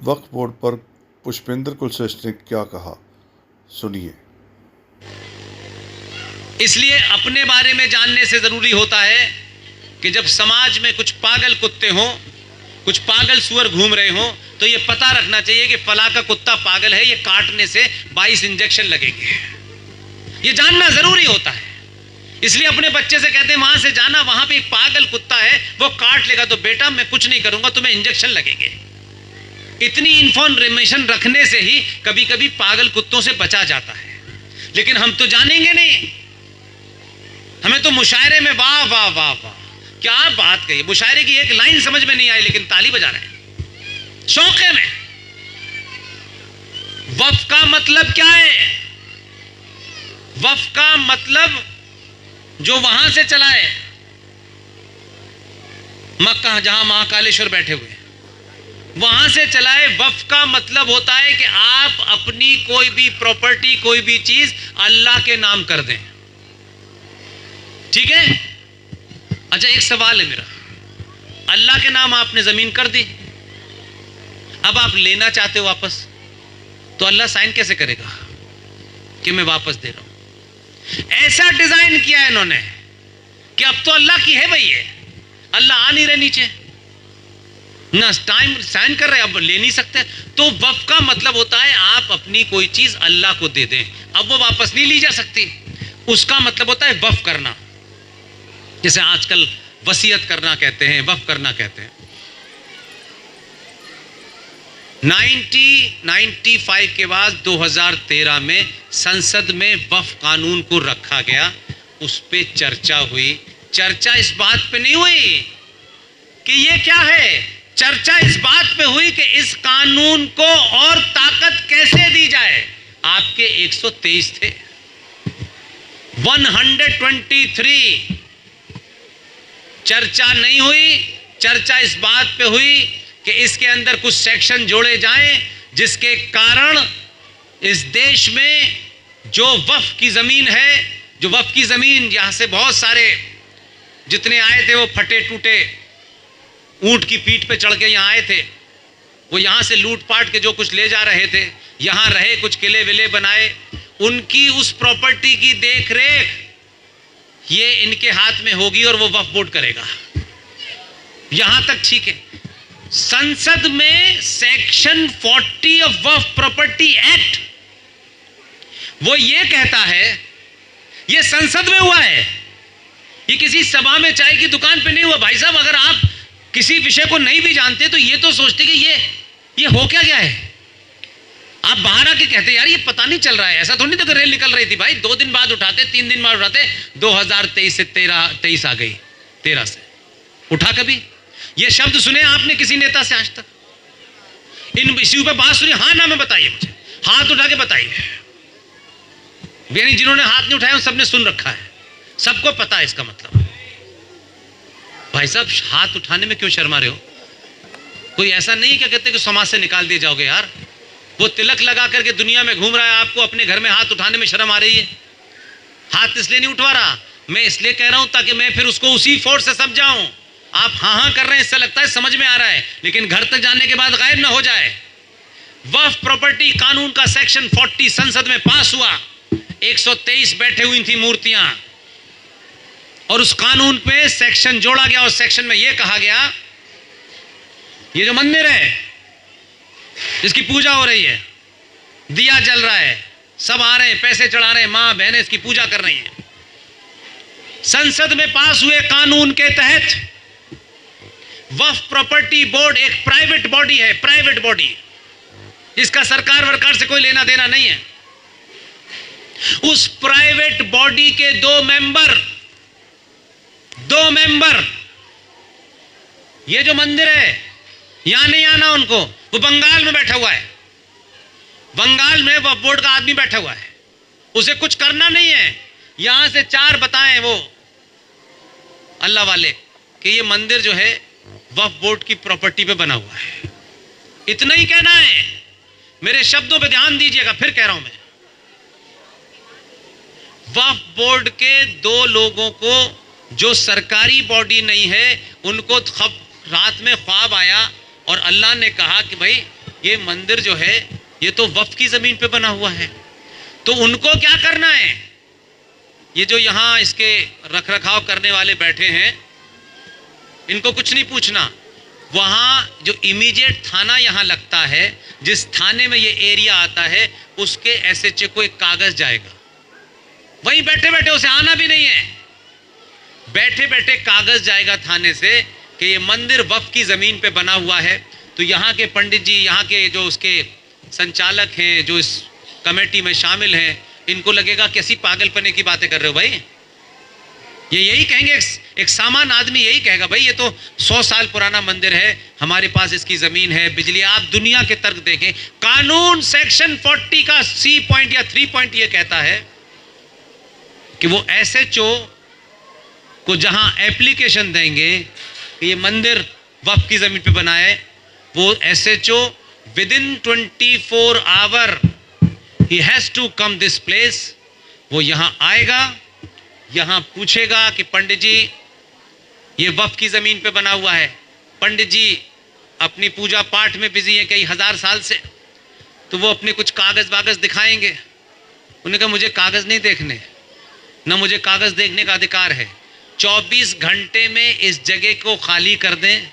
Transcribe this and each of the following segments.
वक्फ board पर पुष्पेंद्र कुलश्रेष्ठ ने क्या कहा, सुनिए। इसलिए अपने बारे में जानने से जरूरी होता है कि जब समाज में कुछ पागल कुत्ते हों, कुछ पागल सुअर घूम रहे हों, तो ये पता रखना चाहिए कि फला का कुत्ता पागल है, ये काटने से 22 इंजेक्शन लगेंगे। ये जानना जरूरी होता है। इसलिए अपने बच्चे से कहते हैं वहां से जाना, वहां पे एक पागल कुत्ता है, वो काट लेगा तो बेटा मैं कुछ नहीं करूंगा, तुम्हें इंजेक्शन लगेंगे। इतनी इंफॉर्मेशन रखने से ही कभी कभी पागल कुत्तों से बचा जाता है। लेकिन हम तो जानेंगे नहीं, हमें तो मुशायरे में वाह वाह वाह वाह क्या बात कही, मुशायरे की एक लाइन समझ में नहीं आई लेकिन ताली बजा रहे हैं शौके में। वक्फ का मतलब क्या है? वक्फ का मतलब जो वहां से चला है, मक्का जहां महाकालेश्वर बैठे हुए वहां से चलाए। वक्फ का मतलब होता है कि आप अपनी कोई भी प्रॉपर्टी, कोई भी चीज अल्लाह के नाम कर दें। ठीक है? अच्छा, एक सवाल है मेरा, अल्लाह के नाम आपने जमीन कर दी, अब आप लेना चाहते हो वापस, तो अल्लाह साइन कैसे करेगा कि मैं वापस दे रहा हूं? ऐसा डिजाइन किया है इन्होंने कि अब तो अल्लाह की है भाई, ये अल्लाह आ नहीं रहे नीचे ना, टाइम साइन कर रहे, अब ले नहीं सकते। तो वक्फ का मतलब होता है आप अपनी कोई चीज अल्लाह को दे दें, अब वो वापस नहीं ली जा सकती। उसका मतलब होता है वक्फ करना, जैसे आजकल वसीयत करना कहते हैं, वक्फ करना कहते हैं। 1995 के बाद 2013 में संसद में वक्फ कानून को रखा गया, उस पे चर्चा हुई। चर्चा इस बात पे नहीं हुई कि ये क्या है, चर्चा इस बात पे हुई कि इस कानून को और ताकत कैसे दी जाए। आपके 123 थे, 123। चर्चा नहीं हुई, चर्चा इस बात पे हुई कि इसके अंदर कुछ सेक्शन जोड़े जाएं जिसके कारण इस देश में जो वक्फ की जमीन है, जो वक्फ की जमीन यहां से बहुत सारे जितने आए थे वो फटे टूटे ऊंट की पीठ पे चढ़ के यहां आए थे, वो यहां से लूट पाट के जो कुछ ले जा रहे थे, यहां रहे, कुछ किले विले बनाए, उनकी उस प्रॉपर्टी की देख रेख ये इनके हाथ में होगी और वो वक्फ बोर्ड करेगा। यहां तक ठीक है। संसद में section 40 of Waqf property act वो ये कहता है, ये संसद में हुआ है, ये किसी सभा में चाय की दुकान पे नहीं हुआ। भाई साहब, अगर आप किसी विषय को नहीं भी जानते तो ये तो सोचते कि ये हो क्या गया है। आप बाहर आके कहते यार ये पता नहीं चल रहा है, ऐसा थोड़ी नहीं तो रेल निकल रही थी भाई, 2 दिन बाद उठाते, 3 दिन बाद उठाते। 2023 से 23 आ गई, 13 से उठा कभी? ये शब्द सुने आपने किसी नेता से आज तक? इन इश्यू पे बात सुनी? हाँ ना में बताइए, मुझे हाथ उठा के बताइए। यानी जिन्होंने हाथ नहीं उठाया उन सबने सुन रखा है, सबको पता है इसका मतलब। भाई साहब, हाथ उठाने में क्यों शर्मा रहे हो? कोई ऐसा नहीं क्या कहते कि समाज से निकाल दिए जाओगे यार। वो तिलक लगा करके दुनिया में घूम रहा है, आपको अपने घर में हाथ उठाने में शर्म आ रही है? हाथ इसलिए नहीं उठवा रहा, मैं इसलिए कह रहा हूं ताकि मैं फिर उसको उसी फोर्स से समझाऊं। आप हाँ कर रहे हैं, इससे लगता है समझ में आ रहा है, लेकिन घर तक जाने के बाद गायब ना हो जाए। वक्फ प्रॉपर्टी कानून का सेक्शन 40 संसद में पास हुआ, 123 बैठे हुई थी मूर्तियां, और उस कानून पे सेक्शन जोड़ा गया। और सेक्शन में यह कहा गया, ये जो मंदिर है जिसकी पूजा हो रही है, दिया जल रहा है, सब आ रहे हैं, पैसे चढ़ा रहे हैं, मां बहनें इसकी पूजा कर रही हैं। संसद में पास हुए कानून के तहत वक्फ प्रॉपर्टी बोर्ड एक प्राइवेट बॉडी है, प्राइवेट बॉडी, इसका सरकार वरकार से कोई लेना देना नहीं है। उस प्राइवेट बॉडी के 2 मेंबर, ये जो मंदिर है यहां नहीं आना उनको, वो बंगाल में बैठा हुआ है, बंगाल में वक्फ बोर्ड का आदमी बैठा हुआ है, उसे कुछ करना नहीं है। यहां से 4 बताएं वो अल्लाह वाले कि ये मंदिर जो है वक्फ बोर्ड की प्रॉपर्टी पे बना हुआ है। इतना ही कहना है, मेरे शब्दों पे ध्यान दीजिएगा, फिर कह रहा हूं मैं। वक्फ बोर्ड के 2 लोगों को, जो सरकारी बॉडी नहीं है, उनको रात में ख्वाब आया और अल्लाह ने कहा कि भाई ये मंदिर जो है ये तो वक्फ की जमीन पे बना हुआ है, तो उनको क्या करना है? ये जो यहां इसके रखरखाव करने वाले बैठे हैं, इनको कुछ नहीं पूछना। वहां जो इमीडिएट थाना यहां लगता है, जिस थाने में ये एरिया आता है, उसके एसएचओ को एक कागज जाएगा, वहीं बैठे बैठे, उसे आना भी नहीं है, बैठे बैठे कागज जाएगा थाने से कि ये मंदिर वक्फ की जमीन पे बना हुआ है। तो यहाँ के पंडित जी, यहाँ के जो उसके संचालक हैं, जो इस कमेटी में शामिल हैं, इनको लगेगा कैसी पागलपने की बातें कर रहे हो भाई। ये यही कहेंगे, एक सामान्य आदमी यही कहेगा, भाई ये तो 100 साल पुराना मंदिर है, हमारे पास इसकी जमीन है, बिजली। आप दुनिया के तर्क देखें, कानून सेक्शन 40 का C पॉइंट या 3 पॉइंट ये कहता है कि वो एसएचओ को जहां एप्लीकेशन देंगे कि ये मंदिर वक्फ की जमीन पे बना है, वो एसएचओ विदिन 24 आवर ही has to come this place. वो यहां आएगा, यहां पूछेगा कि पंडित जी ये वक्फ की जमीन पे बना हुआ है, पंडित जी अपनी पूजा पाठ में बिजी है कई हजार साल से, तो वो अपने कुछ कागज वागज दिखाएंगे। उन्होंने कहा मुझे कागज नहीं देखने, ना मुझे कागज देखने का अधिकार है। 24 घंटे में इस जगह को खाली कर दें,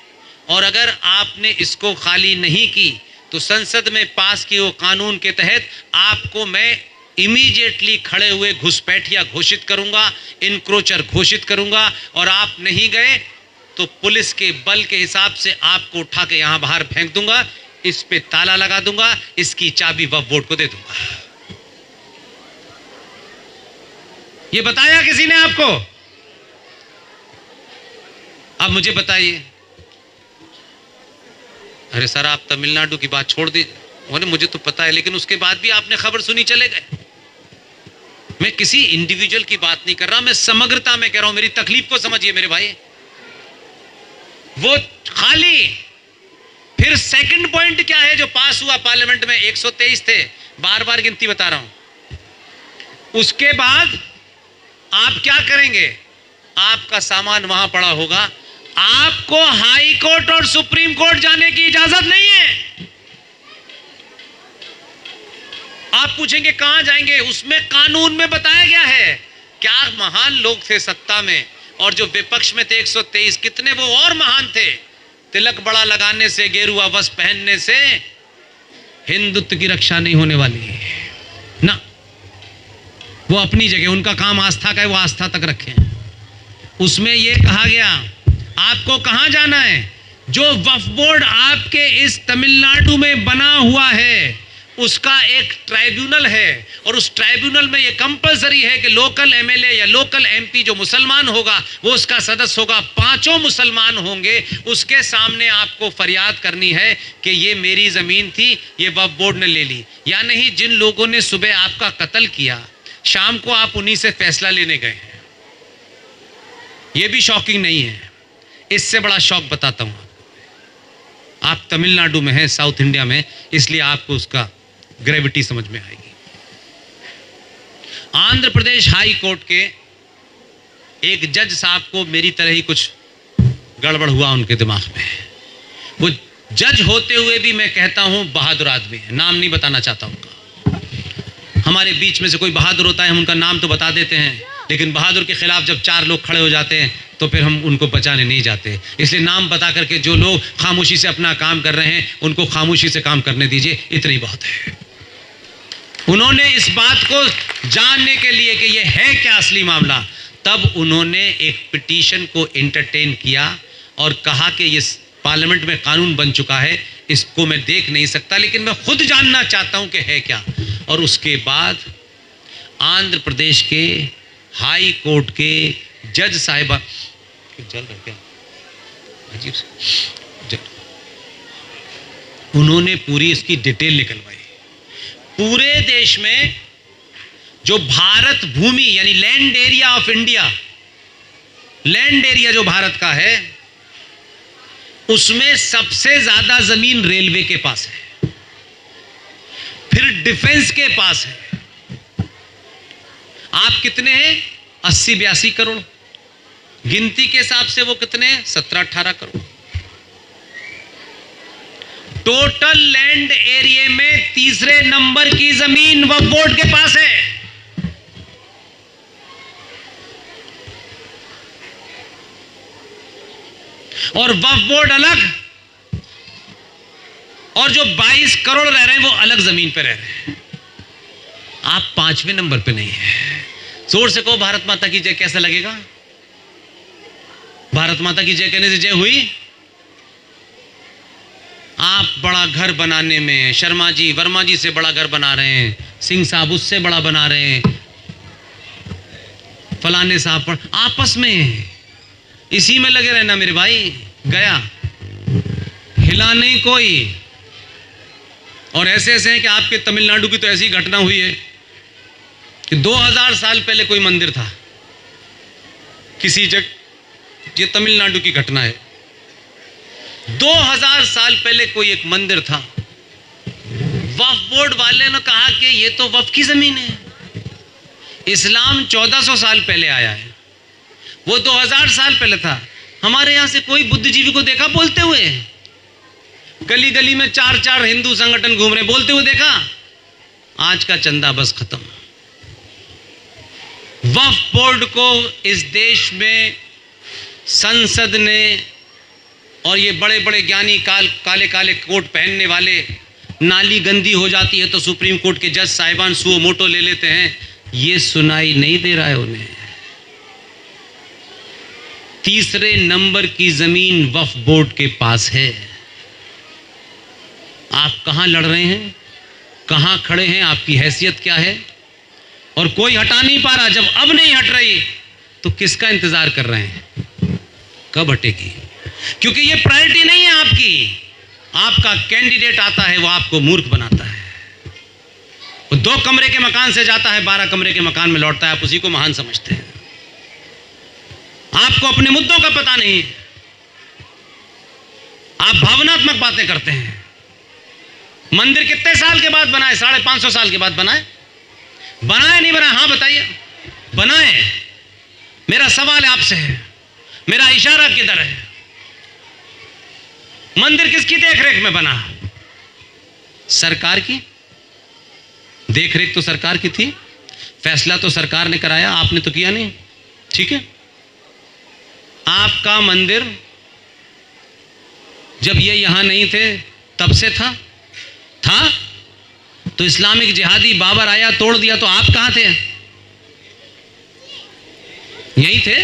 और अगर आपने इसको खाली नहीं की तो संसद में पास किए हुए कानून के तहत आपको मैं इमीडिएटली खड़े हुए घुसपैठिया घोषित करूंगा, इनक्रोचर घोषित करूंगा, और आप नहीं गए तो पुलिस के बल के हिसाब से आपको उठा के यहां बाहर फेंक दूंगा, इस पे ताला लगा दूंगा, इसकी चाबी वक्फ बोर्ड को दे दूंगा। ये बताया किसी ने आपको? अब मुझे बताइए। अरे सर आप तमिलनाडु की बात छोड़ दीजिए, अरे मुझे तो पता है, लेकिन उसके बाद भी आपने खबर सुनी चले गए। मैं किसी इंडिविजुअल की बात नहीं कर रहा, मैं समग्रता में कह रहा हूं, मेरी तकलीफ को समझिए मेरे भाई। वो खाली, फिर सेकंड पॉइंट क्या है जो पास हुआ पार्लियामेंट में? 123 थे, बार बार गिनती बता रहा हूं। उसके बाद आप क्या करेंगे? आपका सामान वहां पड़ा होगा, आपको हाई कोर्ट और सुप्रीम कोर्ट जाने की इजाजत नहीं है। आप पूछेंगे कहां जाएंगे? उसमें कानून में बताया गया है। क्या महान लोग थे सत्ता में, और जो विपक्ष में थे 123, कितने वो और महान थे। तिलक बड़ा लगाने से, गेरुआ वस्त्र पहनने से हिंदुत्व की रक्षा नहीं होने वाली ना। वो अपनी जगह, उनका काम आस्था का है, वो आस्था तक रखें। उसमें यह कहा गया आपको कहां जाना है? जो वक्फ बोर्ड आपके इस तमिलनाडु में बना हुआ है उसका एक ट्राइब्यूनल है, और उस ट्राइब्यूनल में यह कंपलसरी है कि लोकल एमएलए या लोकल एमपी जो मुसलमान होगा वो उसका सदस्य होगा, 5 मुसलमान होंगे, उसके सामने आपको फरियाद करनी है कि ये मेरी जमीन थी, ये वक्फ बोर्ड ने ले ली। या नहीं, जिन लोगों ने सुबह आपका कत्ल किया, शाम को आप उन्हीं से फैसला लेने गए हैं। यह भी शॉकिंग नहीं है, इससे बड़ा शॉक बताता हूं। आप तमिलनाडु में हैं, साउथ इंडिया में, इसलिए आपको उसका ग्रेविटी समझ में आएगी। आंध्र प्रदेश हाई कोर्ट के एक जज साहब को मेरी तरह ही कुछ गड़बड़ हुआ उनके दिमाग में। वो जज होते हुए भी मैं कहता हूं बहादुर आदमी है, नाम नहीं बताना चाहता उनका। हमारे बीच में से कोई बहादुर होता है, हम उनका नाम तो बता देते हैं, लेकिन बहादुर के खिलाफ जब 4 लोग खड़े हो जाते हैं तो फिर हम उनको बचाने नहीं जाते। इसलिए नाम बता करके जो लोग खामोशी से अपना काम कर रहे हैं उनको खामोशी से काम करने दीजिए, इतना ही बहुत है। उन्होंने इस बात को जानने के लिए कि यह है क्या असली मामला, तब उन्होंने एक पिटीशन को एंटरटेन किया और कहा कि ये पार्लियामेंट में कानून बन चुका है, इसको मैं देख नहीं सकता, लेकिन मैं खुद जानना चाहता हूं कि है क्या। और उसके बाद आंध्र प्रदेश के हाई कोर्ट के जज साहिबा जल रहे क्या अजीब से, उन्होंने पूरी इसकी डिटेल निकलवाई। पूरे देश में जो भारत भूमि यानी land area of India, land area जो भारत का है, उसमें सबसे ज्यादा जमीन रेलवे के पास है, फिर डिफेंस के पास है। आप कितने हैं? 80-82 करोड़। गिनती के हिसाब से वो कितने हैं? 17-18 करोड़। टोटल लैंड एरिया में तीसरे नंबर की जमीन वक्फ बोर्ड के पास है। और वक्फ बोर्ड अलग, और जो 22 करोड़ रह रहे हैं वो अलग जमीन पे रह रहे हैं। आप 5वें नंबर पे नहीं है। जोर से कहो भारत माता की जय, कैसा लगेगा? भारत माता की जय कहने से जय हुई? आप बड़ा घर बनाने में शर्मा जी वर्मा जी से बड़ा घर बना रहे हैं, सिंह साहब उससे बड़ा बना रहे हैं, फलाने साहब पर आपस में इसी में लगे रहना मेरे भाई। गया हिला नहीं कोई। और ऐसे ऐसे हैं कि आपके तमिलनाडु की तो ऐसी घटना हुई है कि 2000 साल पहले कोई मंदिर था किसी जगह, ये तमिलनाडु की घटना है। 2000 साल पहले कोई एक मंदिर था। वक्फ बोर्ड वाले ने कहा कि ये तो वक्फ की जमीन है। इस्लाम 1400 साल पहले आया है, वो 2000 साल पहले था। हमारे यहां से कोई बुद्धिजीवी को देखा बोलते हुए? गली गली में 4-4 हिंदू संगठन घूम रहे, बोलते हुए देखा? आज का चंदा बस खत्म। वक्फ बोर्ड को इस देश में संसद ने, और ये बड़े बड़े ज्ञानी काले काले कोट पहनने वाले, नाली गंदी हो जाती है तो सुप्रीम कोर्ट के जज साहिबान सुओ मोटो ले लेते हैं, ये सुनाई नहीं दे रहा है उन्हें। तीसरे नंबर की जमीन वक्फ बोर्ड के पास है। आप कहां लड़ रहे हैं, कहां खड़े हैं, आपकी हैसियत क्या है? और कोई हटा नहीं पा रहा। जब अब नहीं हट रही तो किसका इंतजार कर रहे हैं? कब हटेगी? क्योंकि ये प्रायोरिटी नहीं है आपकी। आपका कैंडिडेट आता है, वो आपको मूर्ख बनाता है। वो 2 कमरे के मकान से जाता है, 12 कमरे के मकान में लौटता है, आप उसी को महान समझते हैं। आपको अपने मुद्दों का पता नहीं, आप भावनात्मक बातें करते हैं। मंदिर कितने साल के बाद बनाए? 550 साल के बाद बनाए? बनाए नहीं बनाए? हां बताइए, बनाए। मेरा सवाल आपसे है, मेरा इशारा किधर है? मंदिर किसकी देखरेख में बना? सरकार की देखरेख तो सरकार की थी, फैसला तो सरकार ने कराया, आपने तो किया नहीं। ठीक है, आपका मंदिर जब ये यहां नहीं थे तब से था तो इस्लामिक जिहादी बाबर आया, तोड़ दिया, तो आप कहां थे? यही थे?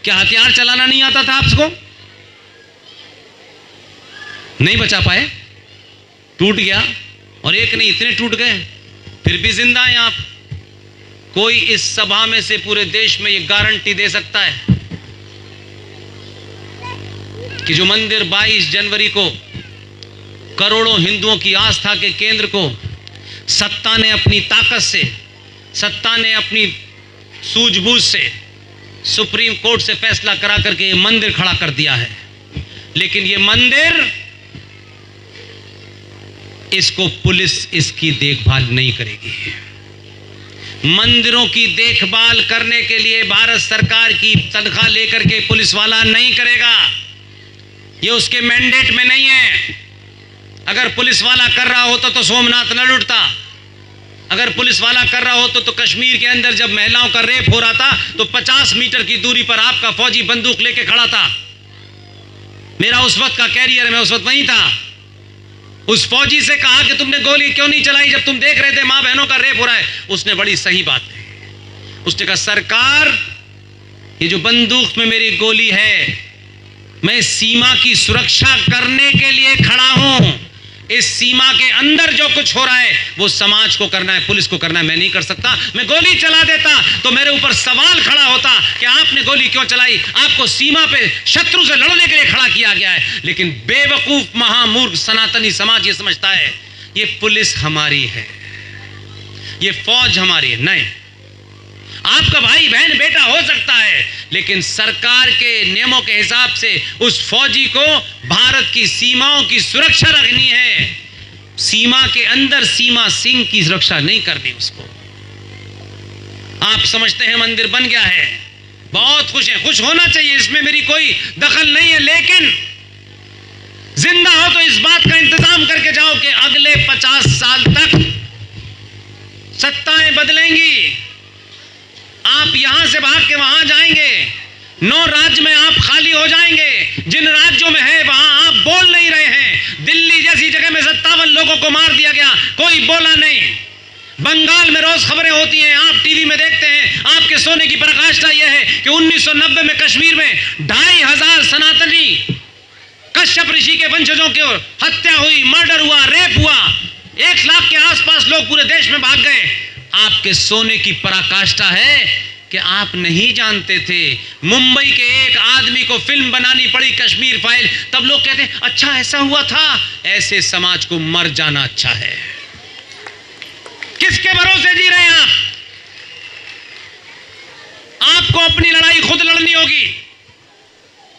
क्या हथियार चलाना नहीं आता था आपको? नहीं बचा पाए, टूट गया। और एक नहीं, इतने टूट गए, फिर भी जिंदा हैं आप। कोई इस सभा में से पूरे देश में ये गारंटी दे सकता है कि जो मंदिर 22 जनवरी को करोड़ों हिंदुओं की आस्था के केंद्र को सत्ता ने अपनी ताकत से, सत्ता ने अपनी सूझबूझ से सुप्रीम कोर्ट से फैसला करा करके ये मंदिर खड़ा कर दिया है, लेकिन ये मंदिर, इसको पुलिस इसकी देखभाल नहीं करेगी। मंदिरों की देखभाल करने के लिए भारत सरकार की तनख्वाह लेकर के पुलिस वाला नहीं करेगा, ये उसके मैंडेट में नहीं है। अगर पुलिस वाला कर रहा होता तो सोमनाथ न लुटता। अगर पुलिस वाला कर रहा होता तो कश्मीर के अंदर जब महिलाओं का रेप हो रहा था तो 50 मीटर की दूरी पर आपका फौजी बंदूक लेके खड़ा था। मेरा उस वक्त का कैरियर, मैं उस वक्त वहीं था। उस फौजी से कहा कि तुमने गोली क्यों नहीं चलाई जब तुम देख रहे थे मां बहनों का रेप हो रहा है? उसने बड़ी सही बात कही। उसने कहा, सरकार, ये जो बंदूक में मेरी गोली है, मैं सीमा की सुरक्षा करने के लिए खड़ा हूं। इस सीमा के अंदर जो कुछ हो रहा है वो समाज को करना है, पुलिस को करना है, मैं नहीं कर सकता। मैं गोली चला देता तो मेरे ऊपर सवाल खड़ा होता कि आपने गोली क्यों चलाई, आपको सीमा पे शत्रु से लड़ने के लिए खड़ा किया गया है। लेकिन बेवकूफ महामूर्ख सनातनी समाज ये समझता है ये पुलिस हमारी है, ये फौज हमारी है। नहीं, आपका भाई बहन बेटा हो सकता है, लेकिन सरकार के नियमों के हिसाब से उस फौजी को भारत की सीमाओं की सुरक्षा रखनी है। सीमा के अंदर सीमा सिंह की सुरक्षा नहीं करनी उसको। आप समझते हैं मंदिर बन गया है, बहुत खुश हैं, खुश होना चाहिए, इसमें मेरी कोई दखल नहीं है। लेकिन जिंदा हो तो इस बात का इंतजाम करके जाओ कि अगले 50 साल तक सत्ताएं बदलेंगी। आप यहां से भाग के वहां जाएंगे, 9 राज्य में आप खाली हो जाएंगे। जिन राज्यों में है वहां आप बोल नहीं रहे हैं। दिल्ली जैसी जगह में 57 लोगों को मार दिया गया, कोई बोला नहीं। बंगाल में रोज खबरें होती हैं, आप टीवी में देखते हैं। आपके सोने की पराकाष्ठा यह है कि 1990 में कश्मीर में 2500 सनातनी कश्यप ऋषि के वंशजों की हत्या हुई, मर्डर हुआ, रेप हुआ। 1 लाख के आसपास लोग पूरे देश में भाग गए। आपके सोने की पराकाष्ठा है कि आप नहीं जानते थे। मुंबई के एक आदमी को फिल्म बनानी पड़ी कश्मीर फाइल, तब लोग कहते हैं अच्छा ऐसा हुआ था। ऐसे समाज को मर जाना अच्छा है। किसके भरोसे जी रहे हैं आप? आपको अपनी लड़ाई खुद लड़नी होगी।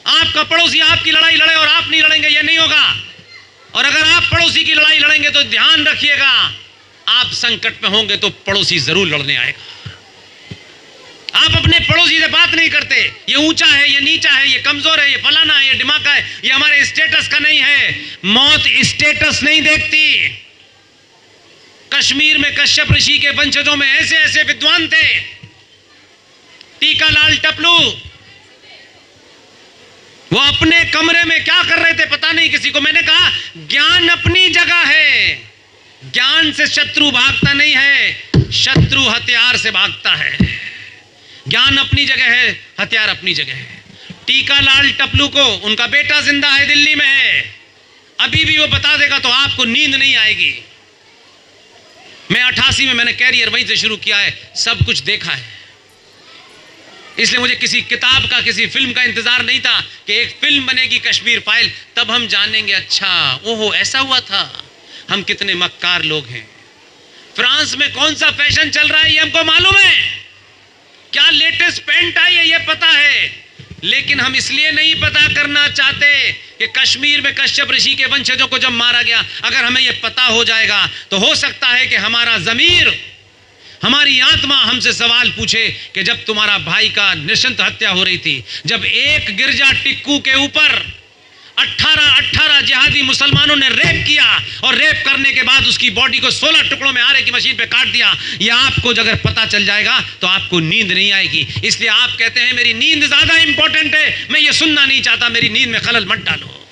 आपका पड़ोसी आपकी लड़ाई लड़े और आप नहीं लड़ेंगे, यह नहीं होगा। और अगर आप पड़ोसी की लड़ाई लड़ेंगे तो ध्यान रखिएगा, आप संकट में होंगे तो पड़ोसी जरूर लड़ने आएगा। आप अपने पड़ोसी से बात नहीं करते, ये ऊंचा है, ये नीचा है, ये कमजोर है, ये फलाना है, ये दिमाग है, ये हमारे स्टेटस का नहीं है। मौत स्टेटस नहीं देखती। कश्मीर में कश्यप ऋषि के वंशजों में ऐसे ऐसे विद्वान थे। टीकालाल टपलू, वो अपने कमरे में क्या कर रहे थे पता नहीं किसी को। मैंने कहा ज्ञान अपनी जगह है, ज्ञान से शत्रु भागता नहीं है, शत्रु हथियार से भागता है। ज्ञान अपनी जगह है, हथियार अपनी जगह है। टीकालाल टपलू को उनका बेटा जिंदा है, दिल्ली में है। अभी भी वो बता देगा तो आपको नींद नहीं आएगी। मैं 88 में मैंने कैरियर वहीं से शुरू किया है, सब कुछ देखा है। इसलिए मुझे किसी किताब का, किसी फिल्म का इंतजार नहीं था कि एक फिल्म बनेगी कश्मीर फाइल, तब हम जानेंगे अच्छा ओहो ऐसा हुआ था। हम कितने मक्कार लोग हैं। फ्रांस में कौन सा फैशन चल रहा है ये हमको मालूम है, क्या लेटेस्ट पेंट आई है ये पता है, लेकिन हम इसलिए नहीं पता करना चाहते कि कश्मीर में कश्यप ऋषि के वंशजों को जब मारा गया, अगर हमें यह पता हो जाएगा तो हो सकता है कि हमारा जमीर, हमारी आत्मा हमसे सवाल पूछे कि जब तुम्हारा भाई का निशंत हत्या हो रही थी, जब एक गिरजा टिक्कू के ऊपर 18 जिहादी मुसलमानों ने रेप किया और रेप करने के बाद उसकी बॉडी को 16 टुकड़ों में आरे की मशीन पे काट दिया, ये आपको अगर पता चल जाएगा तो आपको नींद नहीं आएगी। इसलिए आप कहते हैं मेरी नींद ज्यादा इंपॉर्टेंट है, मैं ये सुनना नहीं चाहता, मेरी नींद में खलल मत डालो।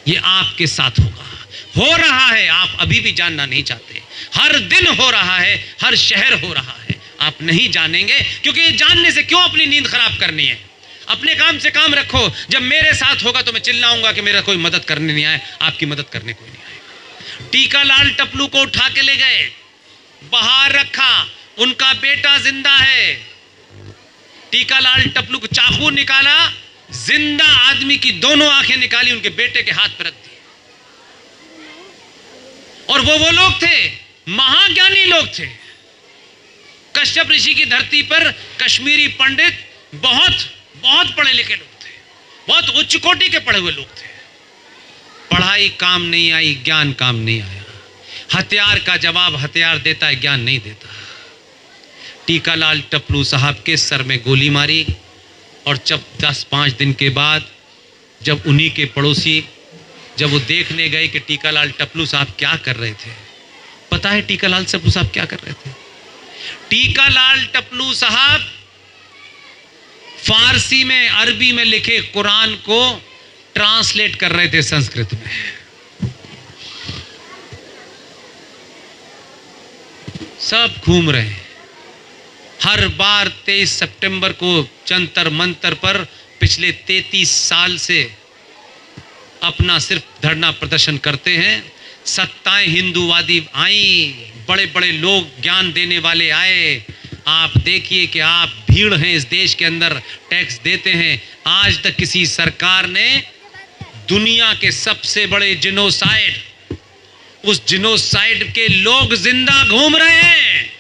ये आपके साथ होगा, हो रहा है, आप अभी भी जानना नहीं चाहते। हर दिन हो रहा है, हर शहर हो रहा है, आप नहीं जानेंगे क्योंकि ये जानने से क्यों अपनी नींद खराब करनी है। अपने काम से काम रखो। जब मेरे साथ होगा तो मैं चिल्लाऊंगा कि मेरा कोई मदद करने नहीं आए, आपकी मदद करने कोई नहीं आएगा। टीकालाल टपलू को उठा के ले गए, बाहर रखा, उनका बेटा जिंदा है। टीकालाल टपलू को चाकू निकाला, जिंदा आदमी की दोनों आंखें निकाली, उनके बेटे के हाथ पर रख दी। और वो लोग थे, महाज्ञानी लोग थे। कश्यप ऋषि की धरती पर कश्मीरी पंडित बहुत पढ़े लिखे लोग थे, बहुत उच्च कोटि के पढ़े हुए लोग थे। पढ़ाई काम नहीं आई, ज्ञान काम नहीं आया। हथियार का जवाब हथियार देता है, ज्ञान नहीं देता। टीकालाल टपलू साहब के सर में गोली मारी और जब 10-5 दिन के बाद जब उन्हीं के पड़ोसी जब वो देखने गए कि टीकालाल टपलू साहब क्या कर रहे थे, पता है टीकालाल टपलू साहब क्या कर रहे थे? टीकालाल टपलू साहब फारसी में, अरबी में लिखे कुरान को ट्रांसलेट कर रहे थे संस्कृत में। सब घूम रहे हैं। हर बार 23 सितंबर को जंतर मंतर पर पिछले 33 साल से अपना सिर्फ धरना प्रदर्शन करते हैं। सत्ताएं हिंदूवादी आई, बड़े बड़े लोग ज्ञान देने वाले आए। आप देखिए कि आप भीड़ हैं इस देश के अंदर, टैक्स देते हैं। आज तक किसी सरकार ने दुनिया के सबसे बड़े जिनोसाइड, उस जिनोसाइड के लोग जिंदा घूम रहे हैं,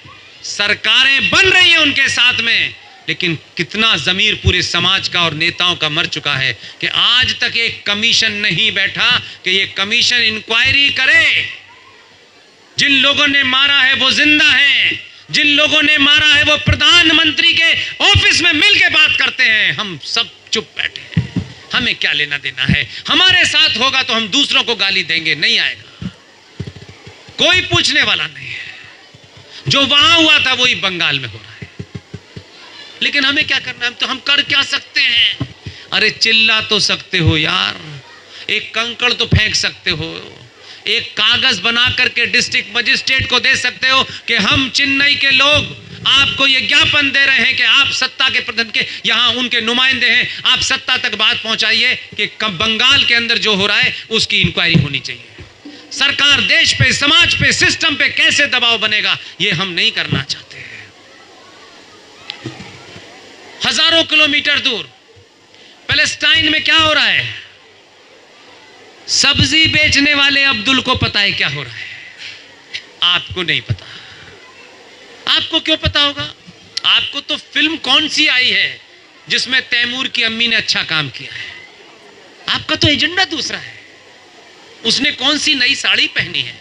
सरकारें बन रही हैं उनके साथ में, लेकिन कितना ज़मीर पूरे समाज का और नेताओं का मर चुका है कि आज तक एक कमीशन नहीं बैठा कि ये कमीशन इंक्वायरी करे। जिन लोगों ने मारा है वो जिंदा हैं, जिन लोगों ने मारा है वो प्रधानमंत्री के ऑफिस में मिलकर बात करते हैं। हम सब चुप बैठे हैं, हमें क्या लेना देना है, हमारे साथ होगा तो हम दूसरों को गाली देंगे, नहीं आएगा, कोई पूछने वाला नहीं है। जो वहां हुआ था वही बंगाल में हो रहा है। लेकिन हमें क्या करना है, तो हम कर क्या सकते हैं? अरे चिल्ला तो सकते हो यार, एक कंकड़ तो फेंक सकते हो, एक कागज बना करके डिस्ट्रिक्ट मजिस्ट्रेट को दे सकते हो कि हम चेन्नई के लोग आपको ये ज्ञापन दे रहे हैं कि आप सत्ता के प्रतिनिधि के यहां उनके नुमाइंदे हैं, आप सत्ता तक बात पहुंचाइए कि बंगाल के अंदर जो हो रहा है उसकी इंक्वायरी होनी चाहिए। सरकार देश पे, समाज पे, सिस्टम पे कैसे दबाव बनेगा, ये हम नहीं करना चाहते हैं। हजारों किलोमीटर दूर पैलेस्टाइन में क्या हो रहा है, सब्जी बेचने वाले अब्दुल को पता है क्या हो रहा है, आपको नहीं पता। आपको क्यों पता होगा? आपको तो फिल्म कौन सी आई है जिसमें तैमूर की अम्मी ने अच्छा काम किया है, आपका तो एजेंडा दूसरा है। उसने कौन सी नई साड़ी पहनी है,